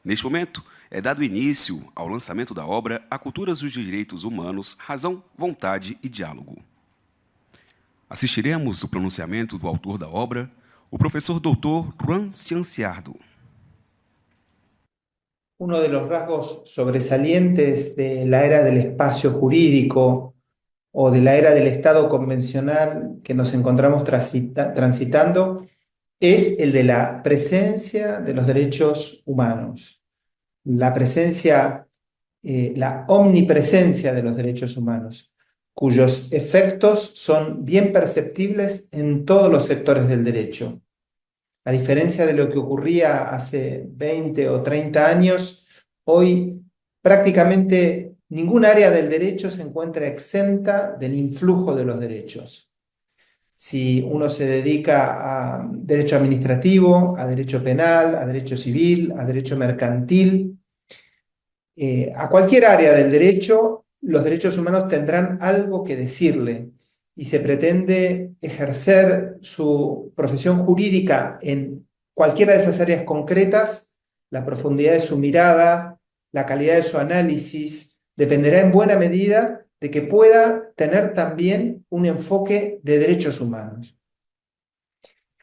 Neste momento, é dado início ao lançamento da obra A Culturas dos Direitos Humanos, Razão, Vontade e Diálogo. Assistiremos o pronunciamento do autor da obra, o professor Dr. Juan Cianciardo. Uno de los rasgos sobresalientes de la era del espacio jurídico o de la era del Estado convencional que nos encontramos transitando es el de la presencia de los derechos humanos, la presencia, la omnipresencia de los derechos humanos, cuyos efectos son bien perceptibles en todos los sectores del derecho. A diferencia de lo que ocurría hace 20 o 30 años, hoy prácticamente ningún área del derecho se encuentra exenta del influjo de los derechos. Si uno se dedica a derecho administrativo, a derecho penal, a derecho civil, a derecho mercantil, a cualquier área del derecho, los derechos humanos tendrán algo que decirle y se pretende ejercer su profesión jurídica en cualquiera de esas áreas concretas, la profundidad de su mirada, la calidad de su análisis, dependerá en buena medida de que pueda tener también un enfoque de derechos humanos.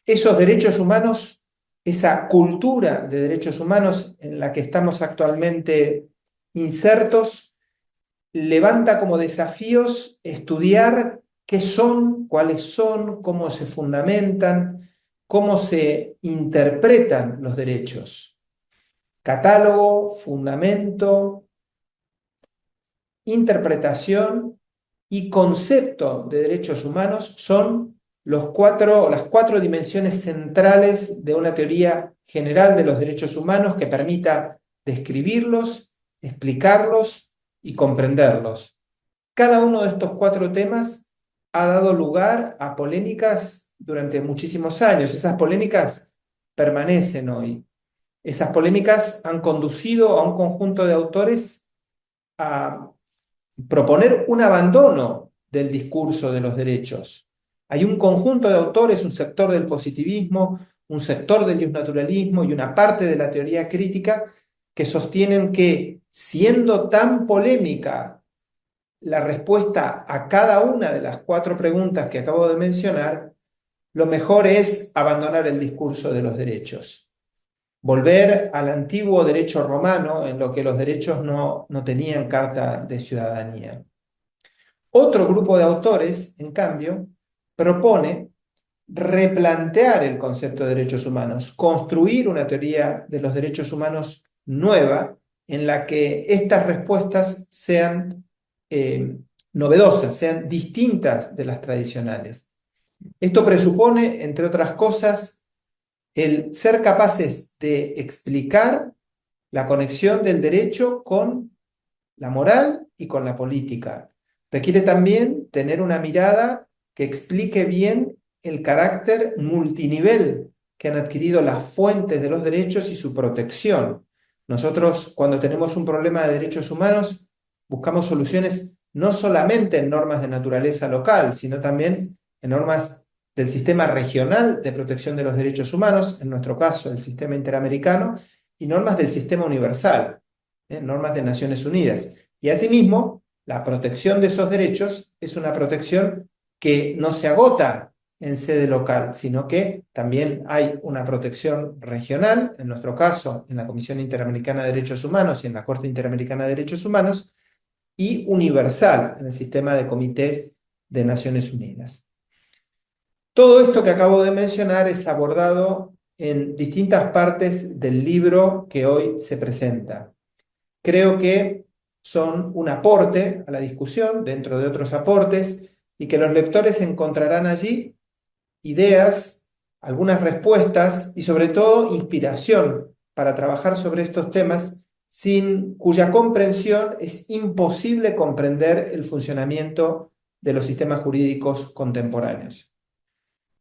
Esos derechos humanos, esa cultura de derechos humanos en la que estamos actualmente insertos, levanta como desafíos estudiar qué son, cuáles son, cómo se fundamentan, cómo se interpretan los derechos. Catálogo, fundamento, interpretación y concepto de derechos humanos son las cuatro dimensiones centrales de una teoría general de los derechos humanos que permita describirlos, explicarlos y comprenderlos. Cada uno de estos cuatro temas ha dado lugar a polémicas durante muchísimos años. Esas polémicas permanecen hoy. Esas polémicas han conducido a un conjunto de autores a proponer un abandono del discurso de los derechos. Hay un conjunto de autores, un sector del positivismo, un sector del justnaturalismo y una parte de la teoría crítica que sostienen que, siendo tan polémica la respuesta a cada una de las cuatro preguntas que acabo de mencionar, lo mejor es abandonar el discurso de los derechos. Volver al antiguo derecho romano, en lo que los derechos no tenían carta de ciudadanía. Otro grupo de autores, en cambio, propone replantear el concepto de derechos humanos, construir una teoría de los derechos humanos nueva, en la que estas respuestas sean novedosas, sean distintas de las tradicionales. Esto presupone, entre otras cosas, el ser capaces de explicar la conexión del derecho con la moral y con la política. Requiere también tener una mirada que explique bien el carácter multinivel que han adquirido las fuentes de los derechos y su protección. Nosotros, cuando tenemos un problema de derechos humanos, buscamos soluciones no solamente en normas de naturaleza local, sino también en normas del sistema regional de protección de los derechos humanos, en nuestro caso el sistema interamericano, y normas del sistema universal, normas de Naciones Unidas. Y asimismo, la protección de esos derechos es una protección que no se agota en sede local, sino que también hay una protección regional, en nuestro caso en la Comisión Interamericana de Derechos Humanos y en la Corte Interamericana de Derechos Humanos, y universal en el sistema de comités de Naciones Unidas. Todo esto que acabo de mencionar es abordado en distintas partes del libro que hoy se presenta. Creo que son un aporte a la discusión, dentro de otros aportes, y que los lectores encontrarán allí ideas, algunas respuestas y sobre todo inspiración para trabajar sobre estos temas, sin cuya comprensión es imposible comprender el funcionamiento de los sistemas jurídicos contemporáneos.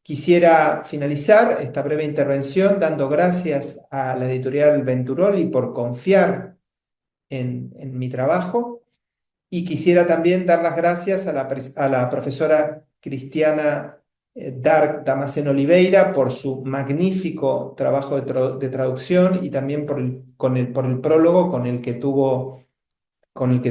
Quisiera finalizar esta breve intervención dando gracias a la editorial Venturoli por confiar en mi trabajo, y quisiera también dar las gracias a la profesora Cristiana Dark Damasceno Oliveira por su magnífico trabajo de traducción y también por el prólogo con el que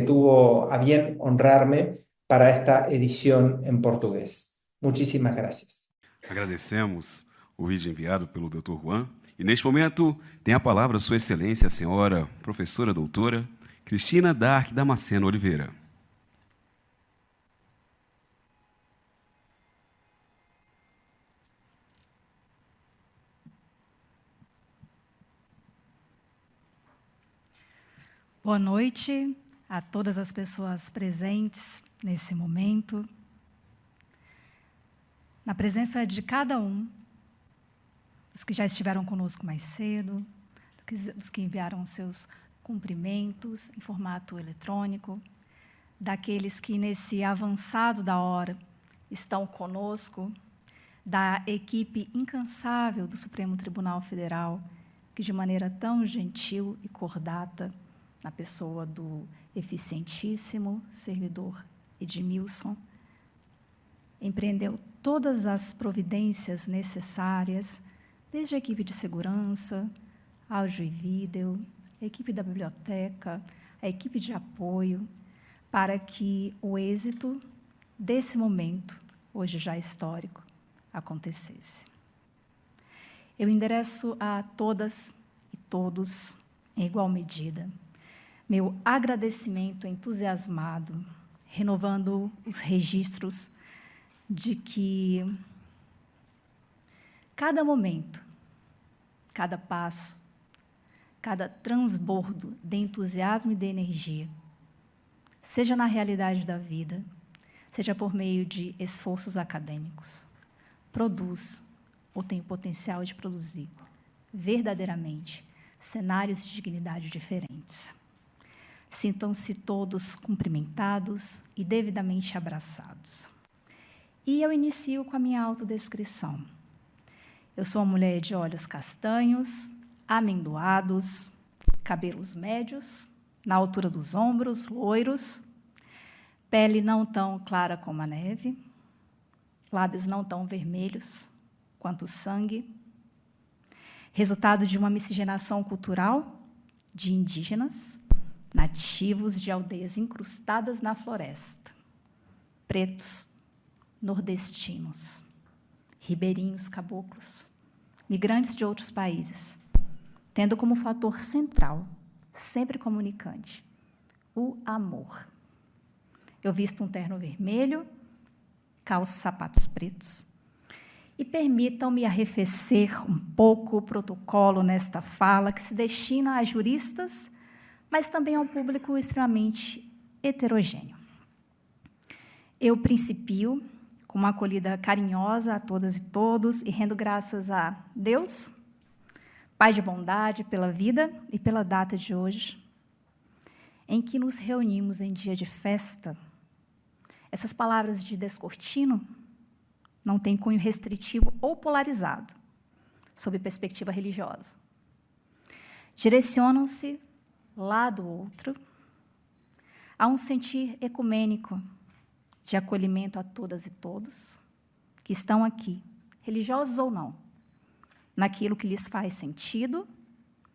tuvo a bien honrarme para esta edición en portugués. Muchísimas gracias. Agradecemos o vídeo enviado pelo Dr. Juan. E neste momento tem a palavra Sua Excelência, a senhora professora doutora Cristina Dark Damasceno Oliveira. Boa noite a todas as pessoas presentes nesse momento. Na presença de cada um, dos que já estiveram conosco mais cedo, dos que enviaram seus cumprimentos em formato eletrônico, daqueles que, nesse avançado da hora, estão conosco, da equipe incansável do Supremo Tribunal Federal, que, de maneira tão gentil e cordata, na pessoa do eficientíssimo servidor Edmilson, empreendeu todas as providências necessárias, desde a equipe de segurança, áudio e vídeo, a equipe da biblioteca, a equipe de apoio, para que o êxito desse momento, hoje já histórico, acontecesse. Eu endereço a todas e todos, em igual medida, meu agradecimento entusiasmado, renovando os registros de que cada momento, cada passo, cada transbordo de entusiasmo e de energia, seja na realidade da vida, seja por meio de esforços acadêmicos, produz ou tem o potencial de produzir verdadeiramente cenários de dignidade diferentes. Sintam-se todos cumprimentados e devidamente abraçados. E eu inicio com a minha autodescrição. Eu sou uma mulher de olhos castanhos, amendoados, cabelos médios, na altura dos ombros, loiros, pele não tão clara como a neve, lábios não tão vermelhos quanto o sangue, resultado de uma miscigenação cultural de indígenas, nativos de aldeias incrustadas na floresta, pretos, nordestinos, ribeirinhos, caboclos, migrantes de outros países, tendo como fator central, sempre comunicante, o amor. Eu visto um terno vermelho, calço sapatos pretos, e permitam-me arrefecer um pouco o protocolo nesta fala que se destina a juristas, mas também a um público extremamente heterogêneo. Eu principio com uma acolhida carinhosa a todas e todos e rendo graças a Deus, Pai de bondade, pela vida e pela data de hoje, em que nos reunimos em dia de festa. Essas palavras de descortino não têm cunho restritivo ou polarizado, sob perspectiva religiosa. Direcionam-se lá do outro, há um sentir ecumênico de acolhimento a todas e todos que estão aqui, religiosos ou não, naquilo que lhes faz sentido,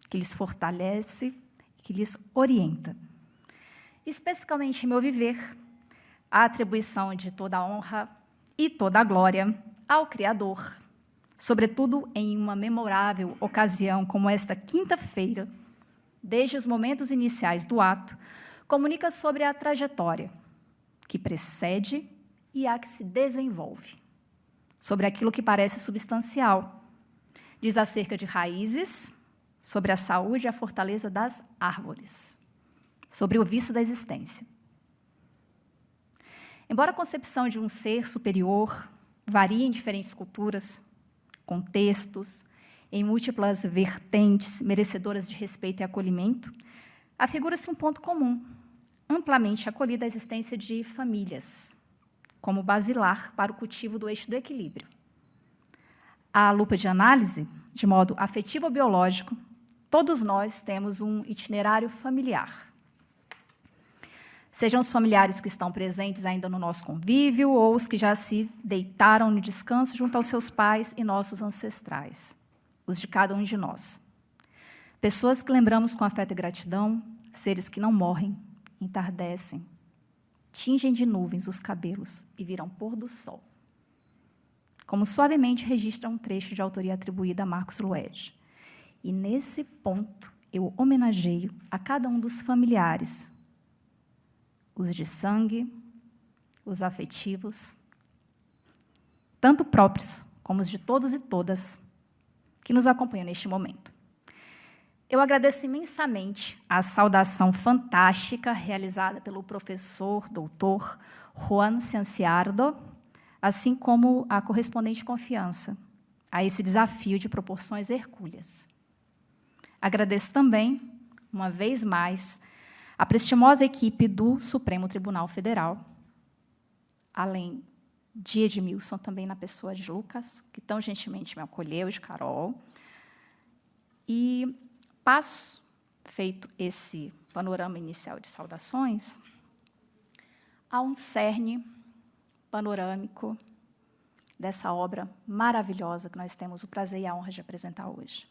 que lhes fortalece, que lhes orienta. Especificamente em meu viver, a atribuição de toda a honra e toda a glória ao Criador, sobretudo em uma memorável ocasião como esta quinta-feira, desde os momentos iniciais do ato, comunica sobre a trajetória que precede e a que se desenvolve, sobre aquilo que parece substancial. Diz acerca de raízes, sobre a saúde e a fortaleza das árvores, sobre o vício da existência. Embora a concepção de um ser superior varie em diferentes culturas, contextos, em múltiplas vertentes merecedoras de respeito e acolhimento, afigura-se um ponto comum, amplamente acolhida a existência de famílias, como basilar para o cultivo do eixo do equilíbrio. À lupa de análise, de modo afetivo-biológico, todos nós temos um itinerário familiar. Sejam os familiares que estão presentes ainda no nosso convívio ou os que já se deitaram no descanso junto aos seus pais e nossos ancestrais, os de cada um de nós. Pessoas que lembramos com afeto e gratidão, seres que não morrem, entardecem, tingem de nuvens os cabelos e viram pôr do sol. Como suavemente registra um trecho de autoria atribuída a Marcos Lued. E, nesse ponto, eu homenageio a cada um dos familiares, os de sangue, os afetivos, tanto próprios como os de todos e todas que nos acompanham neste momento. Eu agradeço imensamente a saudação fantástica realizada pelo professor, doutor Juan Cianciardo, assim como a correspondente confiança a esse desafio de proporções hercúleas. Agradeço também, uma vez mais, a prestimosa equipe do Supremo Tribunal Federal, além de Edmilson, também na pessoa de Lucas, que tão gentilmente me acolheu, de Carol. E passo, feito esse panorama inicial de saudações, a um cerne panorâmico dessa obra maravilhosa que nós temos o prazer e a honra de apresentar hoje.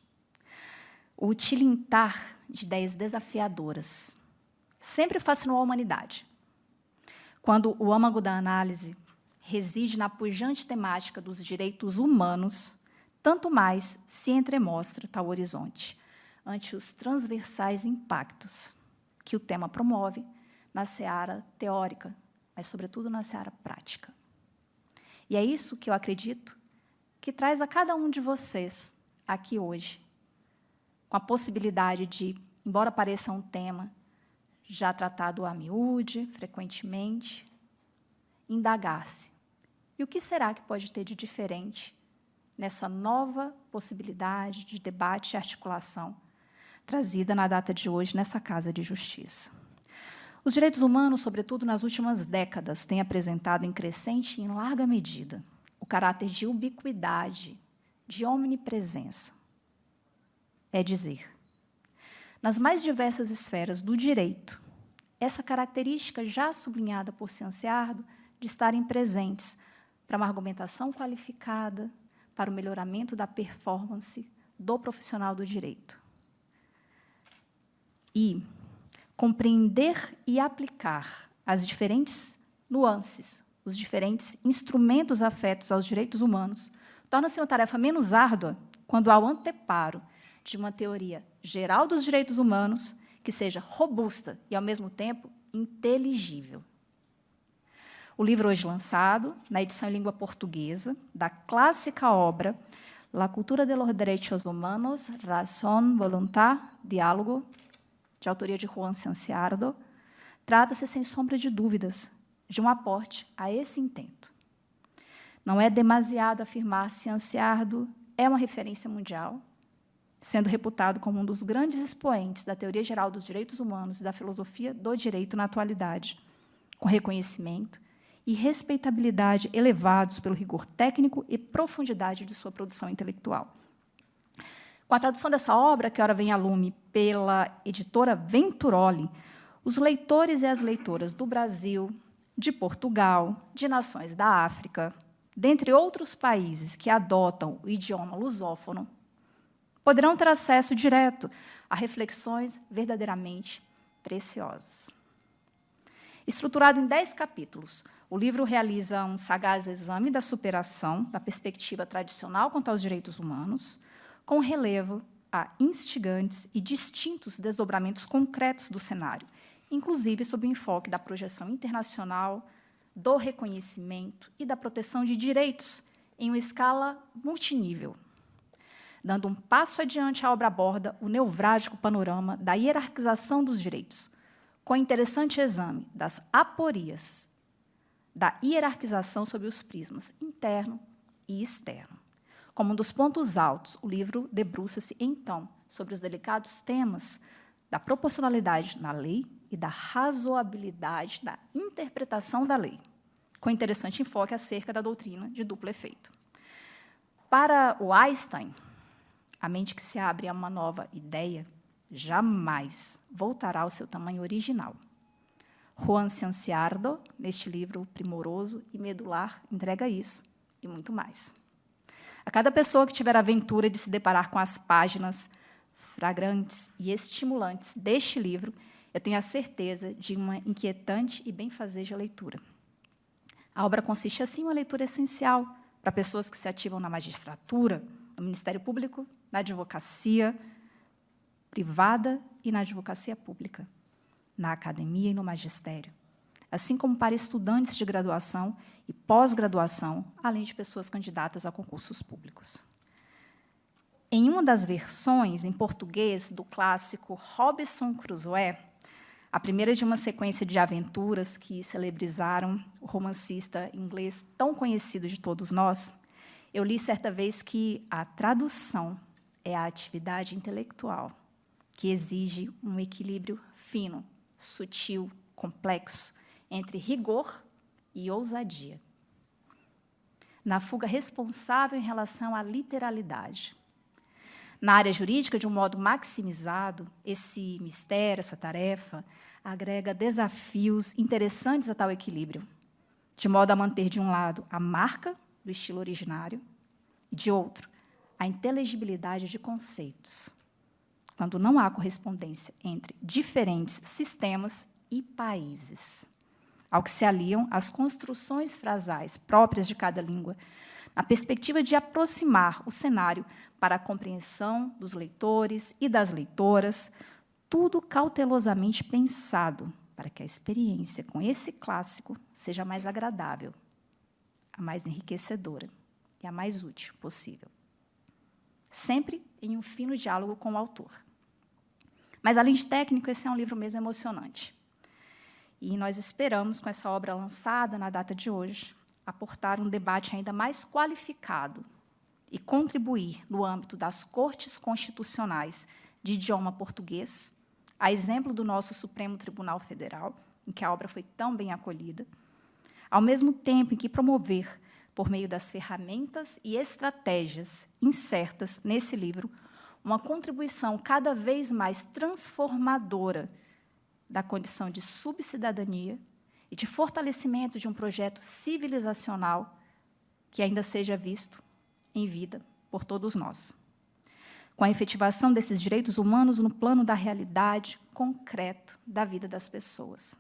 O tilintar de ideias desafiadoras sempre fascinou a humanidade. Quando o âmago da análise reside na pujante temática dos direitos humanos, tanto mais se entremostra tal horizonte, ante os transversais impactos que o tema promove na seara teórica, mas, sobretudo, na seara prática. E é isso que eu acredito que traz a cada um de vocês aqui hoje, com a possibilidade de, embora pareça um tema já tratado a miúde, frequentemente, indagar-se. E o que será que pode ter de diferente nessa nova possibilidade de debate e articulação trazida na data de hoje nessa Casa de Justiça? Os direitos humanos, sobretudo nas últimas décadas, têm apresentado em crescente e em larga medida o caráter de ubiquidade, de omnipresença. É dizer, nas mais diversas esferas do direito, essa característica já sublinhada por Cianciardo de estarem presentes para uma argumentação qualificada, para o melhoramento da performance do profissional do direito. E compreender e aplicar as diferentes nuances, os diferentes instrumentos afetos aos direitos humanos, torna-se uma tarefa menos árdua quando há o anteparo de uma teoria geral dos direitos humanos que seja robusta e, ao mesmo tempo, inteligível. O livro hoje lançado, na edição em língua portuguesa, da clássica obra La cultura de los derechos humanos, razón, voluntad, diálogo, de autoria de Juan Cianciardo, trata-se, sem sombra de dúvidas, de um aporte a esse intento. Não é demasiado afirmar Cianciardo é uma referência mundial, sendo reputado como um dos grandes expoentes da teoria geral dos direitos humanos e da filosofia do direito na atualidade, com reconhecimento e respeitabilidade elevados pelo rigor técnico e profundidade de sua produção intelectual. Com a tradução dessa obra, que ora vem a lume pela editora Venturoli, os leitores e as leitoras do Brasil, de Portugal, de nações da África, dentre outros países que adotam o idioma lusófono, poderão ter acesso direto a reflexões verdadeiramente preciosas. Estruturado em 10 capítulos, o livro realiza um sagaz exame da superação da perspectiva tradicional quanto aos direitos humanos, com relevo a instigantes e distintos desdobramentos concretos do cenário, inclusive sob o enfoque da projeção internacional, do reconhecimento e da proteção de direitos em uma escala multinível. Dando um passo adiante, a obra aborda o nevrálgico panorama da hierarquização dos direitos, com o interessante exame das aporias da hierarquização sob os prismas interno e externo. Como um dos pontos altos, o livro debruça-se, então, sobre os delicados temas da proporcionalidade na lei e da razoabilidade da interpretação da lei, com interessante enfoque acerca da doutrina de duplo efeito. Para o Einstein, a mente que se abre a uma nova ideia jamais voltará ao seu tamanho original. Juan Cianciardo, neste livro primoroso e medular, entrega isso e muito mais. A cada pessoa que tiver a aventura de se deparar com as páginas fragrantes e estimulantes deste livro, eu tenho a certeza de uma inquietante e benfazeja leitura. A obra consiste, assim, em uma leitura essencial para pessoas que se ativam na magistratura, no Ministério Público, na advocacia privada e na advocacia pública, na academia e no magistério, assim como para estudantes de graduação e pós-graduação, além de pessoas candidatas a concursos públicos. Em uma das versões, em português, do clássico Robinson Crusoe, a primeira de uma sequência de aventuras que celebrizaram o romancista inglês tão conhecido de todos nós, eu li certa vez que a tradução é a atividade intelectual que exige um equilíbrio fino, sutil, complexo, entre rigor e ousadia. Na fuga responsável em relação à literalidade. Na área jurídica, de um modo maximizado, esse mistério, essa tarefa, agrega desafios interessantes a tal equilíbrio, de modo a manter, de um lado, a marca do estilo originário, e, de outro, a inteligibilidade de conceitos, quando não há correspondência entre diferentes sistemas e países, ao que se aliam as construções frasais próprias de cada língua, na perspectiva de aproximar o cenário para a compreensão dos leitores e das leitoras, tudo cautelosamente pensado para que a experiência com esse clássico seja a mais agradável, a mais enriquecedora e a mais útil possível. Sempre em um fino diálogo com o autor. Mas, além de técnico, esse é um livro mesmo emocionante. E nós esperamos, com essa obra lançada na data de hoje, aportar um debate ainda mais qualificado e contribuir, no âmbito das cortes constitucionais de idioma português, a exemplo do nosso Supremo Tribunal Federal, em que a obra foi tão bem acolhida, ao mesmo tempo em que promover, por meio das ferramentas e estratégias incertas nesse livro, uma contribuição cada vez mais transformadora da condição de subcidadania e de fortalecimento de um projeto civilizacional que ainda seja visto em vida por todos nós. Com a efetivação desses direitos humanos no plano da realidade concreta da vida das pessoas.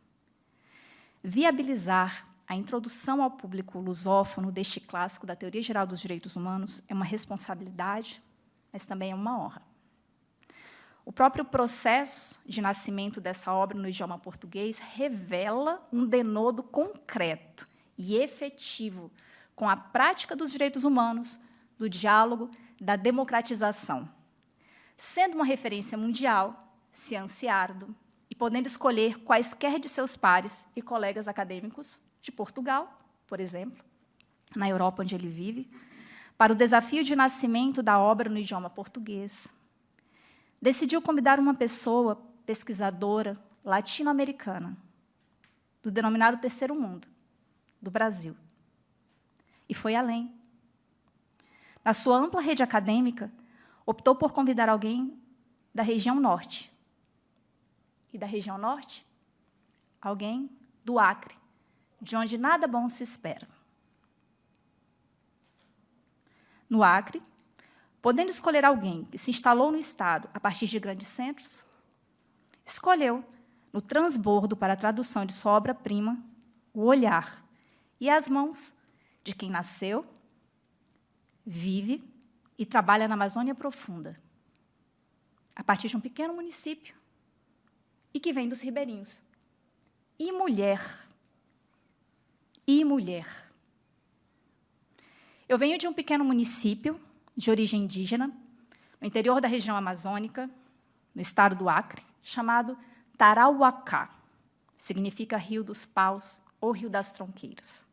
Viabilizar a introdução ao público lusófono deste clássico da Teoria Geral dos Direitos Humanos é uma responsabilidade, mas também é uma honra. O próprio processo de nascimento dessa obra no idioma português revela um denodo concreto e efetivo com a prática dos direitos humanos, do diálogo, da democratização. Sendo uma referência mundial, Cianciardo, e podendo escolher quaisquer de seus pares e colegas acadêmicos de Portugal, por exemplo, na Europa onde ele vive, para o desafio de nascimento da obra no idioma português, decidiu convidar uma pessoa pesquisadora latino-americana, do denominado Terceiro Mundo, do Brasil. E foi além. Na sua ampla rede acadêmica, optou por convidar alguém da região norte. E da região norte, alguém do Acre, de onde nada bom se espera. No Acre, podendo escolher alguém que se instalou no Estado a partir de grandes centros, escolheu, no transbordo para a tradução de sua obra-prima, o olhar e as mãos de quem nasceu, vive e trabalha na Amazônia Profunda, a partir de um pequeno município, e que vem dos ribeirinhos. E mulher. E mulher. Eu venho de um pequeno município, de origem indígena, no interior da região amazônica, no estado do Acre, chamado Tarauacá. Significa Rio dos Paus ou Rio das Tronqueiras.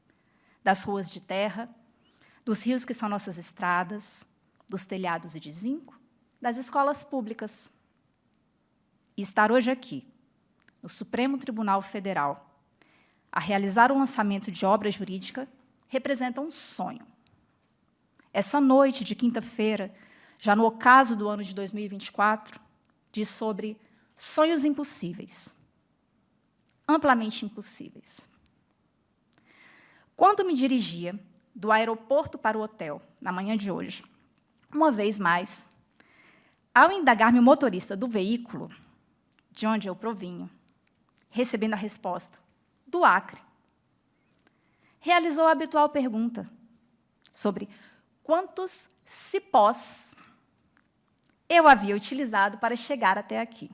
Das ruas de terra, dos rios que são nossas estradas, dos telhados de zinco, das escolas públicas. E estar hoje aqui, no Supremo Tribunal Federal, a realizar o lançamento de obra jurídica, representa um sonho. Essa noite de quinta-feira, já no ocaso do ano de 2024, diz sobre sonhos impossíveis. amplamente impossíveis. Quando me dirigia do aeroporto para o hotel, na manhã de hoje, uma vez mais, ao indagar-me o motorista do veículo, de onde eu provinha, recebendo a resposta, do Acre, realizou a habitual pergunta sobre quantos cipós eu havia utilizado para chegar até aqui.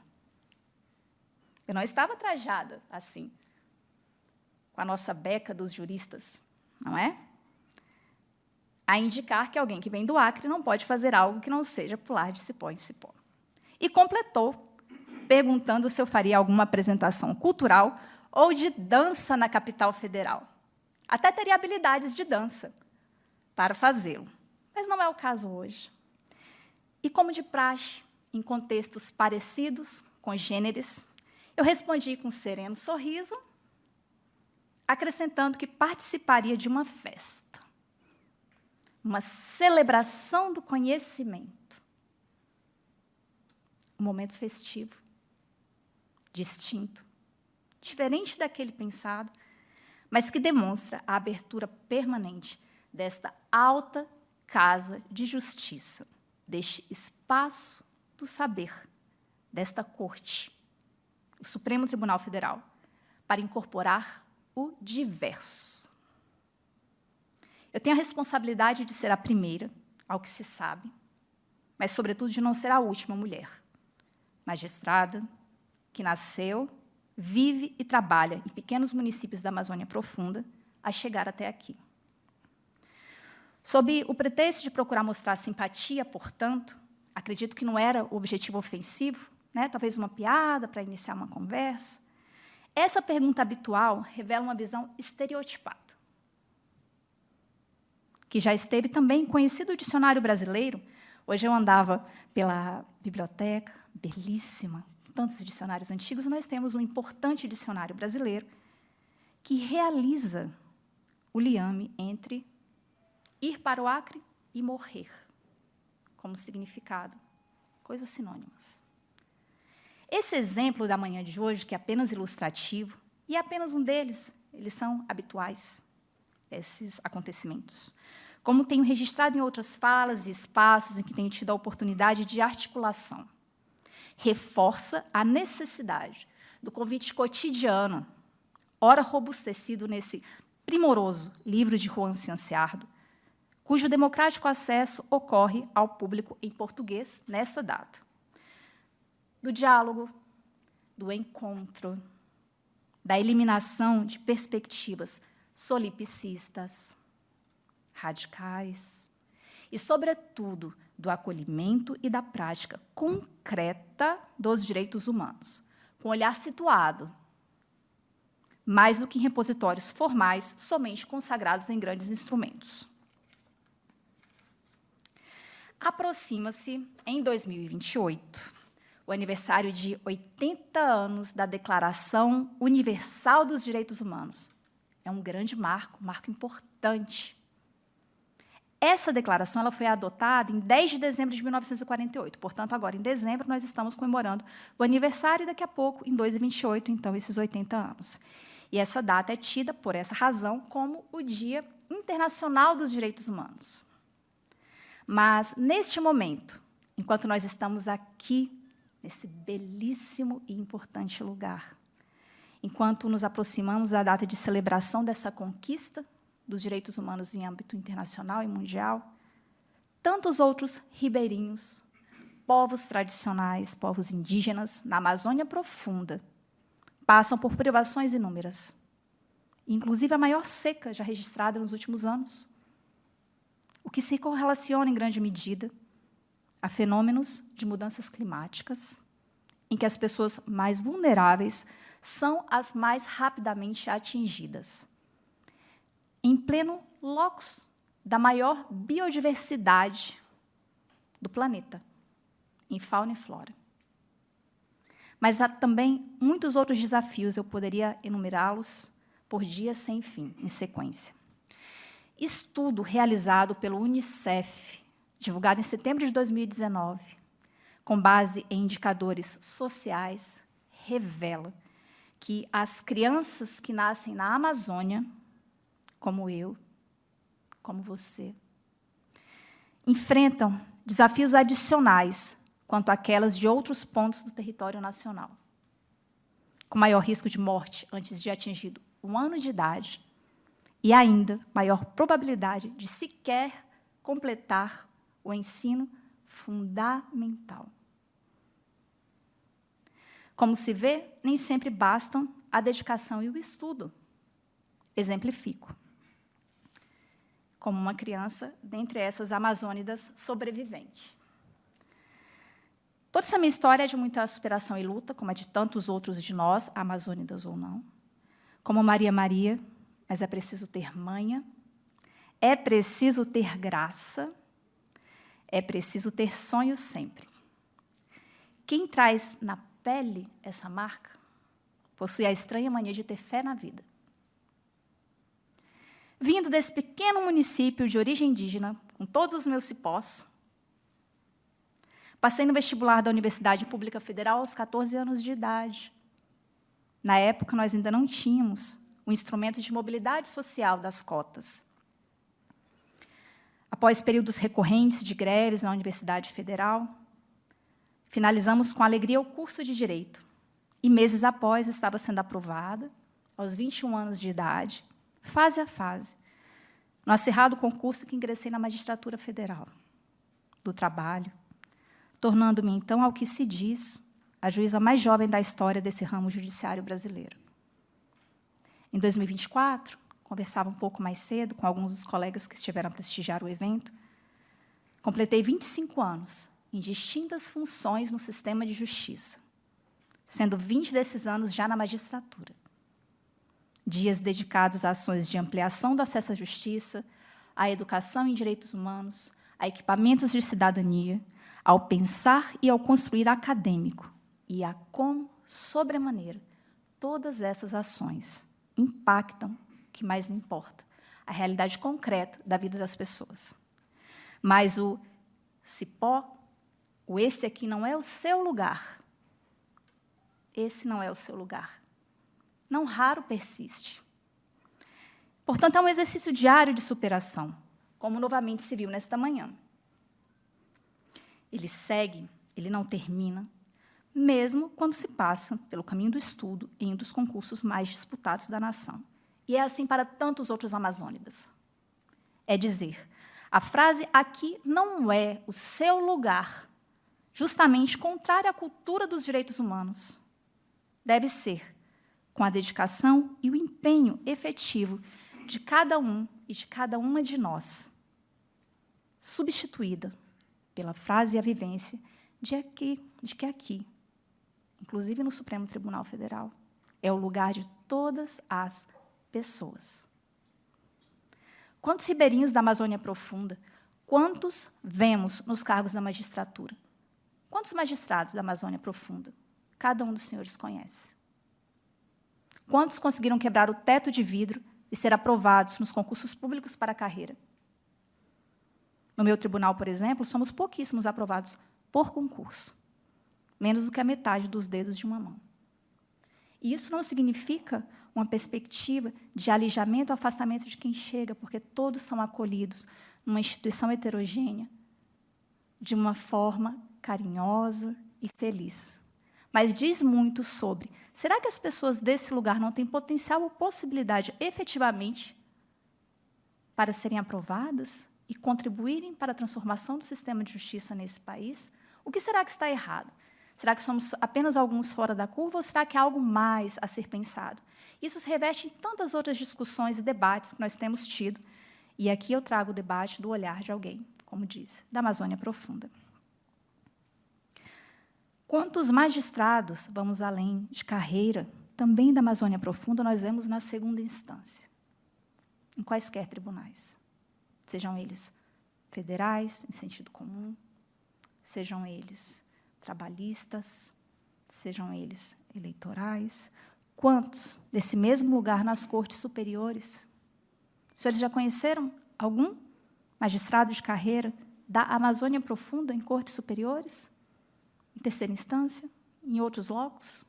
Eu não estava trajada assim, com a nossa beca dos juristas, não é? A indicar que alguém que vem do Acre não pode fazer algo que não seja pular de cipó em cipó. E completou, perguntando se eu faria alguma apresentação cultural ou de dança na capital federal. Até teria habilidades de dança para fazê-lo, mas não é o caso hoje. E, como de praxe, em contextos parecidos, congêneres, eu respondi com um sereno sorriso, acrescentando que participaria de uma festa, uma celebração do conhecimento, um momento festivo, distinto, diferente daquele pensado, mas que demonstra a abertura permanente desta alta casa de justiça, deste espaço do saber, desta corte, o Supremo Tribunal Federal, para incorporar o diverso. Eu tenho a responsabilidade de ser a primeira, ao que se sabe, mas, sobretudo, de não ser a última mulher, magistrada, que nasceu, vive e trabalha em pequenos municípios da Amazônia Profunda, a chegar até aqui. Sob o pretexto de procurar mostrar simpatia, portanto, acredito que não era o objetivo ofensivo, né? Talvez uma piada para iniciar uma conversa, essa pergunta habitual revela uma visão estereotipada, que já esteve também conhecido o dicionário brasileiro. Hoje eu andava pela biblioteca, belíssima, tantos dicionários antigos, nós temos um importante dicionário brasileiro que realiza o liame entre ir para o Acre e morrer, como significado, coisas sinônimas. Esse exemplo da manhã de hoje, que é apenas ilustrativo, e é apenas um deles, eles são habituais, esses acontecimentos. Como tenho registrado em outras falas e espaços em que tenho tido a oportunidade de articulação, reforça a necessidade do convite cotidiano, ora robustecido nesse primoroso livro de Juan Cianciardo, cujo democrático acesso ocorre ao público em português nesta data. Do diálogo, do encontro, da eliminação de perspectivas solipicistas, radicais, e, sobretudo, do acolhimento e da prática concreta dos direitos humanos, com olhar situado, mais do que em repositórios formais, somente consagrados em grandes instrumentos. Aproxima-se, em 2028, o aniversário de 80 anos da Declaração Universal dos Direitos Humanos. É um grande marco importante. Essa declaração ela foi adotada em 10 de dezembro de 1948. Portanto, agora, em dezembro, nós estamos comemorando o aniversário, e daqui a pouco, em 2028, então, esses 80 anos. E essa data é tida, por essa razão, como o Dia Internacional dos Direitos Humanos. Mas, neste momento, enquanto nós estamos aqui, nesse belíssimo e importante lugar, enquanto nos aproximamos da data de celebração dessa conquista dos direitos humanos em âmbito internacional e mundial, tantos outros ribeirinhos, povos tradicionais, povos indígenas, na Amazônia Profunda, passam por privações inúmeras, inclusive a maior seca já registrada nos últimos anos, o que se correlaciona, em grande medida, a fenômenos de mudanças climáticas, em que as pessoas mais vulneráveis são as mais rapidamente atingidas, em pleno locus da maior biodiversidade do planeta, em fauna e flora. Mas há também muitos outros desafios, eu poderia enumerá-los por dias sem fim, em sequência. Estudo realizado pelo Unicef, divulgado em setembro de 2019, com base em indicadores sociais, revela que as crianças que nascem na Amazônia, como eu, como você, enfrentam desafios adicionais quanto àquelas de outros pontos do território nacional, com maior risco de morte antes de atingido 1 ano de idade e ainda maior probabilidade de sequer completar o ensino fundamental. Como se vê, nem sempre bastam a dedicação e o estudo. Exemplifico. Como uma criança dentre essas amazônidas sobrevivente. Toda essa minha história é de muita superação e luta, como a de tantos outros de nós, amazônidas ou não. Como Maria, mas é preciso ter manha, é preciso ter graça, é preciso ter sonho sempre. Quem traz na pele essa marca possui a estranha mania de ter fé na vida. Vindo desse pequeno município de origem indígena, com todos os meus cipós, passei no vestibular da Universidade Pública Federal aos 14 anos de idade. Na época, nós ainda não tínhamos o instrumento de mobilidade social das cotas. Após períodos recorrentes de greves na Universidade Federal, finalizamos com alegria o curso de Direito. E meses após, estava sendo aprovada, aos 21 anos de idade, fase a fase, no acirrado concurso que ingressei na Magistratura Federal do Trabalho, tornando-me, então, ao que se diz, a juíza mais jovem da história desse ramo judiciário brasileiro. Em 2024, conversava um pouco mais cedo com alguns dos colegas que estiveram a prestigiar o evento, completei 25 anos em distintas funções no sistema de justiça, sendo 20 desses anos já na magistratura. Dias dedicados a ações de ampliação do acesso à justiça, à educação em direitos humanos, a equipamentos de cidadania, ao pensar e ao construir acadêmico, e a como, sobremaneira, todas essas ações impactam o que mais me importa, a realidade concreta da vida das pessoas. Mas o cipó, o esse aqui não é o seu lugar. Esse não é o seu lugar. Não raro persiste. Portanto, é um exercício diário de superação, como novamente se viu nesta manhã. Ele segue, ele não termina, mesmo quando se passa pelo caminho do estudo em um dos concursos mais disputados da nação. E é assim para tantos outros amazônidas. É dizer, a frase aqui não é o seu lugar, justamente contrária à cultura dos direitos humanos. Deve ser, com a dedicação e o empenho efetivo de cada um e de cada uma de nós, substituída pela frase e a vivência de que aqui, inclusive no Supremo Tribunal Federal, é o lugar de todas as pessoas. Quantos ribeirinhos da Amazônia Profunda, quantos vemos nos cargos da magistratura? Quantos magistrados da Amazônia Profunda cada um dos senhores conhece? Quantos conseguiram quebrar o teto de vidro e ser aprovados nos concursos públicos para a carreira? No meu tribunal, por exemplo, somos pouquíssimos aprovados por concurso, menos do que a metade dos dedos de uma mão. E isso não significa uma perspectiva de alijamento ou afastamento de quem chega, porque todos são acolhidos numa instituição heterogênea de uma forma carinhosa e feliz. Mas diz muito sobre, será que as pessoas desse lugar não têm potencial ou possibilidade, efetivamente, para serem aprovadas e contribuírem para a transformação do sistema de justiça nesse país? O que será que está errado? Será que somos apenas alguns fora da curva ou será que há algo mais a ser pensado? Isso se reveste em tantas outras discussões e debates que nós temos tido, e aqui eu trago o debate do olhar de alguém, como disse, da Amazônia Profunda. Quantos magistrados, vamos além de carreira, também da Amazônia Profunda, nós vemos na segunda instância, em quaisquer tribunais, sejam eles federais, em sentido comum, sejam eles trabalhistas, sejam eles eleitorais. Quantos desse mesmo lugar nas cortes superiores? Os senhores já conheceram algum magistrado de carreira da Amazônia Profunda em cortes superiores? Em terceira instância? Em outros locos?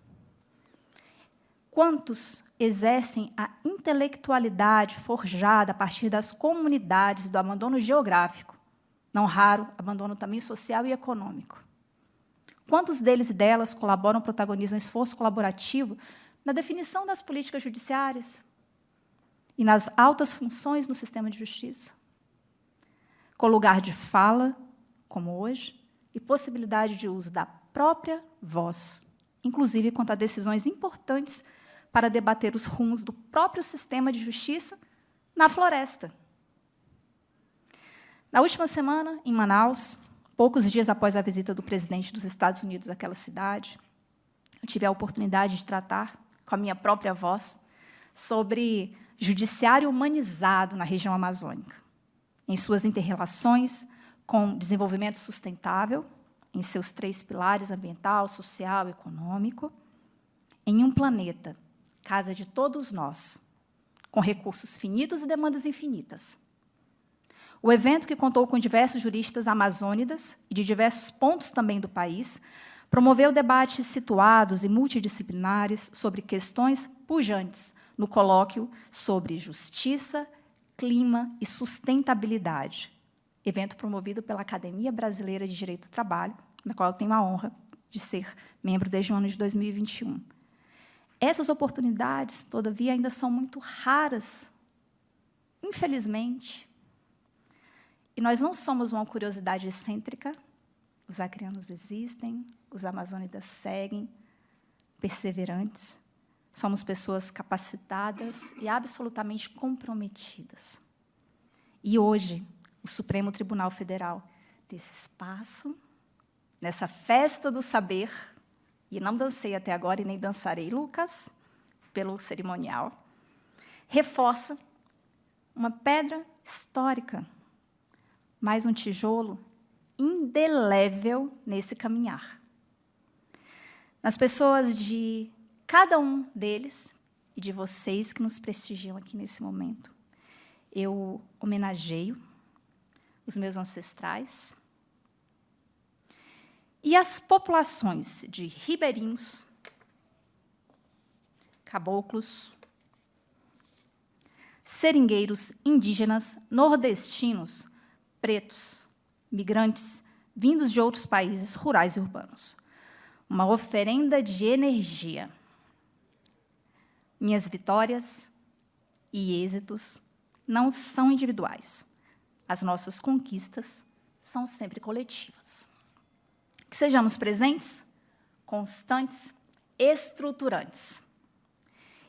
Quantos exercem a intelectualidade forjada a partir das comunidades do abandono geográfico, não raro, abandono também social e econômico? Quantos deles e delas colaboram, protagonizam um esforço colaborativo na definição das políticas judiciárias e nas altas funções no sistema de justiça? Com lugar de fala, como hoje, e possibilidade de uso da própria voz, inclusive quanto a decisões importantes para debater os rumos do próprio sistema de justiça na floresta. Na última semana, em Manaus, poucos dias após a visita do presidente dos Estados Unidos àquela cidade, eu tive a oportunidade de tratar, com a minha própria voz, sobre judiciário humanizado na região amazônica, em suas interrelações com desenvolvimento sustentável, em seus 3 pilares, ambiental, social e econômico, em um planeta, casa de todos nós, com recursos finitos e demandas infinitas. O evento, que contou com diversos juristas amazônidas e de diversos pontos também do país, promoveu debates situados e multidisciplinares sobre questões pujantes no colóquio sobre justiça, clima e sustentabilidade, evento promovido pela Academia Brasileira de Direito do Trabalho, na qual eu tenho a honra de ser membro desde o ano de 2021. Essas oportunidades, todavia, ainda são muito raras, infelizmente. E nós não somos uma curiosidade excêntrica. Os acreanos existem, os amazônidas seguem, perseverantes. Somos pessoas capacitadas e absolutamente comprometidas. E hoje, o Supremo Tribunal Federal, desse espaço, nessa festa do saber, e não dancei até agora e nem dançarei, Lucas, pelo cerimonial, reforça uma pedra histórica, mais um tijolo indelével nesse caminhar. Nas pessoas de cada um deles e de vocês que nos prestigiam aqui nesse momento, eu homenageio os meus ancestrais e as populações de ribeirinhos, caboclos, seringueiros, indígenas, nordestinos, pretos, migrantes, vindos de outros países rurais e urbanos. Uma oferenda de energia. Minhas vitórias e êxitos não são individuais. As nossas conquistas são sempre coletivas. Que sejamos presentes, constantes, estruturantes.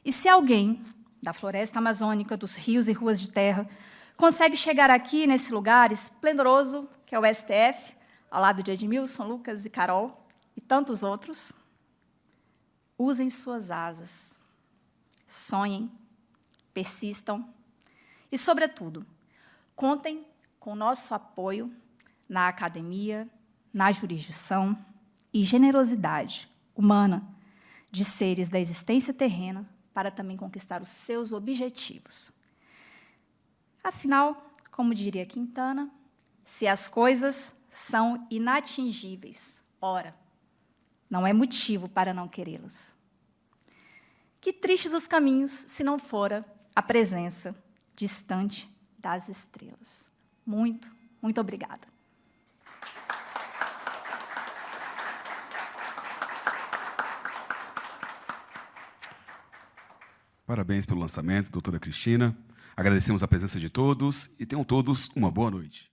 E se alguém da floresta amazônica, dos rios e ruas de terra, consegue chegar aqui, nesse lugar esplendoroso, que é o STF, ao lado de Edmilson, Lucas e Carol, e tantos outros, usem suas asas, sonhem, persistam e, sobretudo, contem com o nosso apoio na academia, na jurisdição e generosidade humana de seres da existência terrena para também conquistar os seus objetivos. Afinal, como diria Quintana, se as coisas são inatingíveis, ora, não é motivo para não querê-las. Que tristes os caminhos se não fora a presença distante das estrelas. Muito, muito obrigada. Parabéns pelo lançamento, doutora Cristina. Agradecemos a presença de todos e tenham todos uma boa noite.